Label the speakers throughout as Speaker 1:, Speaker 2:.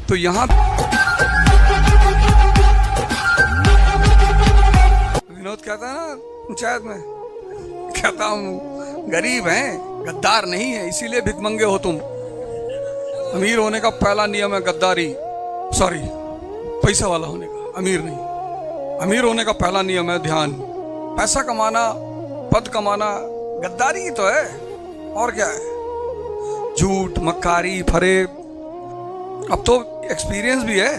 Speaker 1: तो यहाँ विनोद कहता है ना पंचायत में, कहता हूँ गरीब हैं, गद्दार नहीं है, इसीलिए भिखमंगे हो तुम। अमीर होने का पहला नियम है गद्दारी, सॉरी पैसा वाला होने का, अमीर नहीं। अमीर होने का पहला नियम है ध्यान। पैसा कमाना, पद कमाना गद्दारी ही तो है, और क्या है। झूठ, मक्कारी, फरेब। अब तो एक्सपीरियंस भी है,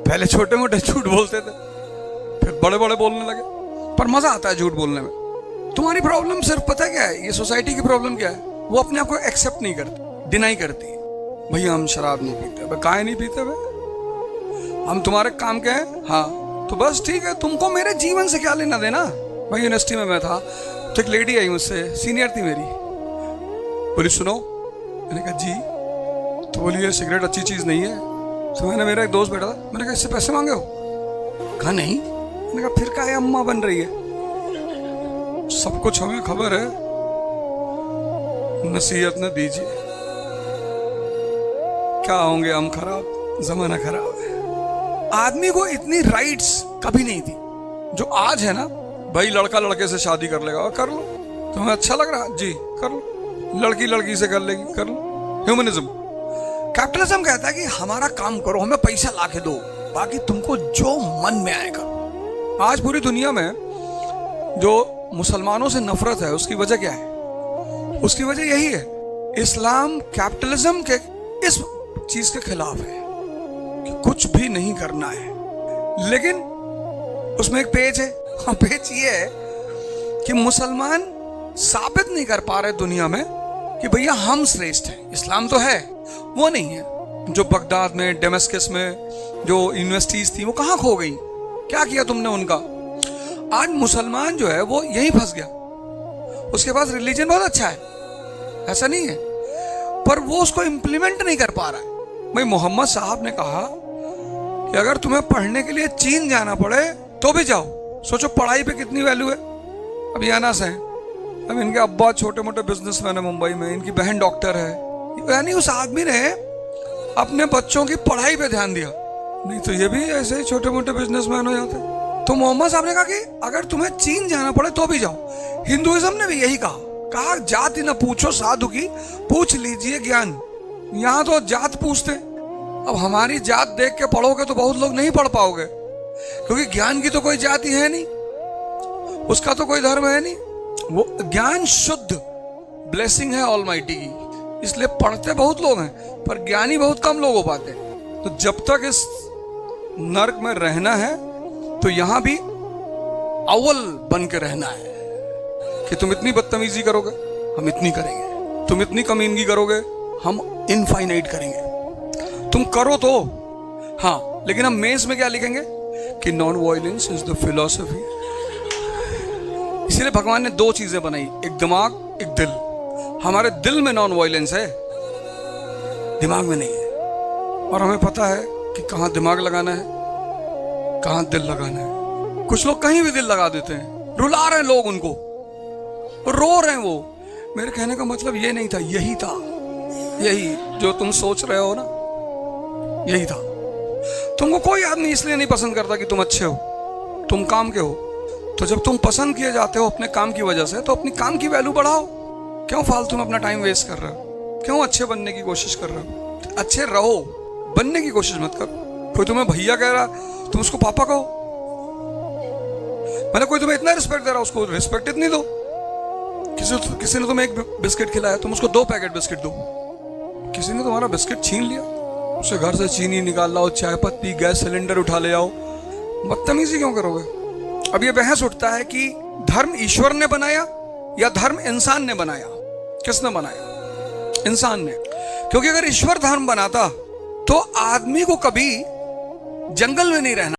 Speaker 1: पहले छोटे मोटे झूठ बोलते थे, फिर बड़े बड़े बोलने लगे, पर मजा आता है झूठ बोलने में। तुम्हारी प्रॉब्लम सिर्फ पता क्या है, ये सोसाइटी की प्रॉब्लम क्या है, वो अपने आप को एक्सेप्ट नहीं करती, डिनाई करती है। भैया हम शराब नहीं पीते। काहे नहीं पीते भाई? हम तुम्हारे काम के हैं, हाँ तो बस ठीक है, तुमको मेरे जीवन से क्या लेना देना। भाई यूनिवर्सिटी में मैं था तो एक लेडी आई मुझसे, सीनियर थी मेरी, बोली सुनो। मैंने कहा जी। तो बोली ये सिगरेट अच्छी चीज नहीं है। तो मैंने, मेरा एक दोस्त बैठा था, मैंने कहा इससे पैसे मांगे हो? कहा नहीं। मैंने कहा फिर क्या अम्मा बन रही है? सब कुछ हमें खबर है, नसीहत न दीजिए, क्या होंगे हम खराब, जमाना खराब है। आदमी को इतनी राइट्स कभी नहीं थी जो आज है ना। भाई लड़का लड़के से शादी कर लेगा, कर लो, तुम्हें अच्छा लग रहा जी कर लो, लड़की लड़की से कर लेगी, कर लो। ह्यूमनिज्म, कैपिटलिज्म कहता है कि हमारा काम करो, हमें पैसा ला के दो, बाकी तुमको जो मन में आएगा। आज पूरी दुनिया में जो मुसलमानों से नफरत है, उसकी वजह क्या है? उसकी वजह यही है, इस्लाम कैपिटलिज्म के इस चीज के खिलाफ है कि कुछ भी नहीं करना है। लेकिन उसमें एक पेज है, हाँ पेज ये है कि मुसलमान साबित नहीं कर पा रहे दुनिया में कि भैया हम श्रेष्ठ हैं। इस्लाम तो है, वो नहीं है। जो बगदाद में, डेमस्कस में जो यूनिवर्सिटीज थी वो कहाँ खो गई? क्या किया तुमने उनका? आज मुसलमान जो है वो यही फंस गया। उसके पास रिलीजन बहुत अच्छा है, ऐसा नहीं है, पर वो उसको इंप्लीमेंट नहीं कर पा रहा है। भाई मोहम्मद साहब ने कहा कि अगर तुम्हें पढ़ने के लिए चीन जाना पड़े तो भी जाओ। सोचो पढ़ाई पे कितनी वैल्यू है। अभी अनास हैं, अब इनके अब्बा छोटे मोटे बिजनेसमैन है मुंबई में, इनकी बहन डॉक्टर है, यानी उस आदमी ने अपने बच्चों की पढ़ाई पे ध्यान दिया। नहीं तो ये भी ऐसे ही छोटे मोटे बिजनेसमैन हो जाते। तो मोहम्मद साहब ने कहा कि अगर तुम्हें चीन जाना पड़े तो भी जाओ। हिंदुइज्म ने भी यही कहा जाति न पूछो साधु की, पूछ लीजिए ज्ञान। यहाँ तो जात पूछते। अब हमारी जात देख के पढ़ोगे तो बहुत लोग नहीं पढ़ पाओगे, क्योंकि ज्ञान की तो कोई जाति है नहीं, उसका तो कोई धर्म है नहीं। वो ज्ञान शुद्ध ब्लेसिंग है ऑलमाइटी की, इसलिए पढ़ते बहुत लोग हैं पर ज्ञानी बहुत कम लोग हो पाते। तो जब तक इस नर्क में रहना है तो यहां भी अव्वल बन के रहना है कि तुम इतनी बदतमीजी करोगे हम इतनी करेंगे, तुम इतनी कमीनगी करोगे हम इनफाइनाइट करेंगे। तुम करो तो हाँ, लेकिन हम मेंस में क्या लिखेंगे कि non violence is the philosophy. इसलिए भगवान ने दो चीजें बनाई, एक दिमाग, एक दिल। हमारे दिल में नॉन वायलेंस है, दिमाग में नहीं है। और हमें पता है कि कहाँ दिमाग लगाना है, कहाँ दिल लगाना है। कुछ लोग कहीं भी दिल लगा देते हैं, रुला रहे हैं लोग उनको, रो रहे हैं वो। मेरे कहने का मतलब ये नहीं था, यही था, यही जो तुम सोच रहे हो ना, यही था। तुमको कोई आदमी इसलिए नहीं पसंद करता कि तुम अच्छे हो, तुम काम के हो। तो जब तुम पसंद किए जाते हो अपने काम की वजह से, तो अपनी काम की वैल्यू बढ़ाओ। क्यों फालतू में अपना टाइम वेस्ट कर रहे हो? क्यों अच्छे बनने की कोशिश कर रहे हो? अच्छे रहो, बनने की कोशिश मत करो। कोई तुम्हें भैया कह रहा, तुम उसको पापा कहो। मैंने कोई तुम्हें इतना रिस्पेक्ट दे रहा, उसको रिस्पेक्ट इतनी दो। किसी ने तुम्हें एक बिस्किट खिलाया, तुम उसको 2 पैकेट बिस्किट दो। किसी ने तुम्हारा बिस्किट छीन लिया, उसे घर से चीनी निकाल लाओ, चाय पत्ती, गैस सिलेंडर उठा ले आओ। बदतमीजी क्यों करोगे? अब ये बहस उठता है कि धर्म ईश्वर ने बनाया या धर्म इंसान ने बनाया? किसने बनाया? इंसान ने। क्योंकि अगर ईश्वर धर्म बनाता तो आदमी को कभी जंगल में नहीं रहना